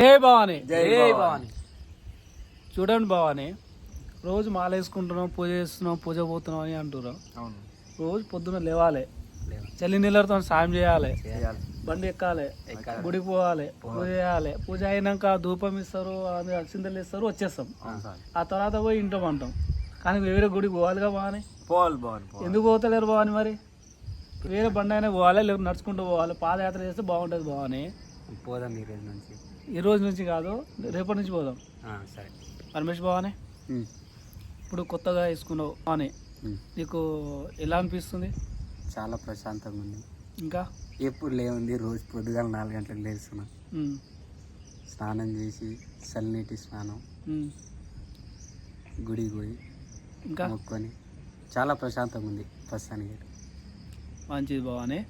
జై భవాని. జై భవాని. చూడండి భవాని, రోజు మాల వేసుకుంటున్నాం, పూజ చేస్తున్నాం, పూజ పోతున్నాం అని అంటున్నాం. రోజు పొద్దున లేవాలి, చల్లి నీళ్ళతో సాయం చేయాలి, బండి ఎక్కాలి, గుడికి పోవాలి, పూజ చేయాలి. పూజ అయినాక ధూపం ఇస్తారు, చింతలు ఇస్తారు, వచ్చేస్తాం. ఆ తర్వాత పోయి ఇంట్లో అంటాం. కానీ వేరే గుడికి పోవాలిగా భవాని. ఎందుకు పోతలేరు భవాని? మరి వేరే బండి అయినా పోవాలి, లేకపోతే నడుచుకుంటూ పోవాలి. పాదయాత్ర చేస్తే బాగుంటుంది భవాని. పోదాం ఈ రోజు నుంచి. ఈ రోజు నుంచి కాదు, రేపటి నుంచి పోదాం. సరే పరమేష్ భవాని, ఇప్పుడు కొత్తగా వేసుకున్నావు భవాని, నీకు ఎలా అనిపిస్తుంది? చాలా ప్రశాంతంగా ఉంది. ఇంకా ఎప్పుడు లేవుంది, రోజు పొద్దుగాల 4 గంటలకు లేస్తున్నా, స్నానం చేసి చల్లనీటి స్నానం, గుడికి పోయి ఇంకా మొక్కుకొని చాలా ప్రశాంతంగా ఉంది ప్రస్తుతానికి. మంచిది భవాని.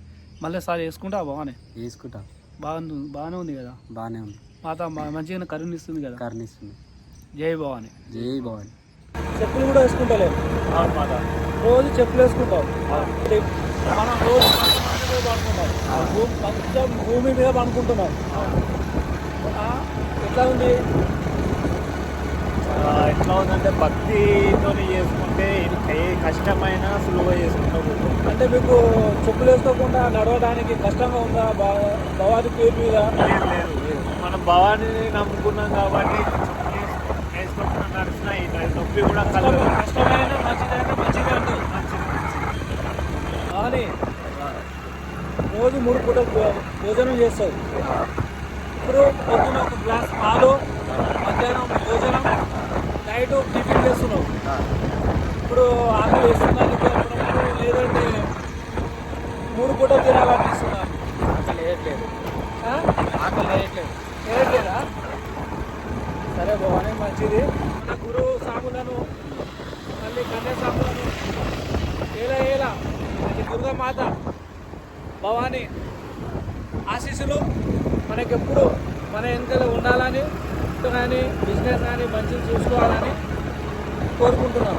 మళ్ళీ సారి వేసుకుంటా భవాని? వేసుకుంటా. బాగానే ఉంది కదా? బాగానే ఉంది. మాత మంచిగా కరుణిస్తుంది కదా? కరుణిస్తుంది. జై భవాని. జై భవాని. చెప్పులు కూడా వేసుకుంటలేవు మాట, రోజు చెప్పులు వేసుకుంటాం. మనం రోజు పండుకుంటాం, భూమి మీద పండుకుంటున్నాం. ఎట్లా ఉంది? ఎట్లా ఉందంటే భక్తితో చేసుకుంటే ఏ కష్టమైనా సులువుగా చేసుకుంటూ పోతాం. అంటే మీకు చెప్పులు వేసుకోకుండా నడవడానికి కష్టంగా ఉందా? భవాని పేరు మీద లేదు, మనం భవానీని నమ్ముకున్నాం కాబట్టి వేసుకోకుండా నడిచినా ఈ నొప్పి కూడా కష్టమైన మంచిదైనా మంచిగా అంటే కానీ రోజు 3 పూటలు భోజనం చేస్తావు. ఇప్పుడు పొద్దున ఒక గ్లాస్ పాలు, మధ్యాహ్నం భోజనం, నైట్ టిఫిన్ చేస్తున్నావు. ఇప్పుడు ఆకలి వేస్తున్నాను లేదంటే 3 పూటలు తినాలనిపిస్తున్నా? అసలు వేయట్లేదు, ఆకలి వేయట్లేదా? సరే భవాని, మంచిది. మన గురు సాములను, మళ్ళీ కన్యా సాములను ఏలా అది దుర్గామాత భవాని ఆశీస్సులు మనకెప్పుడు మన వెనుకలో ఉండాలని, కానీ బిజినెస్ కానీ మంచిగా చూసుకోవాలని కోరుకుంటున్నాం.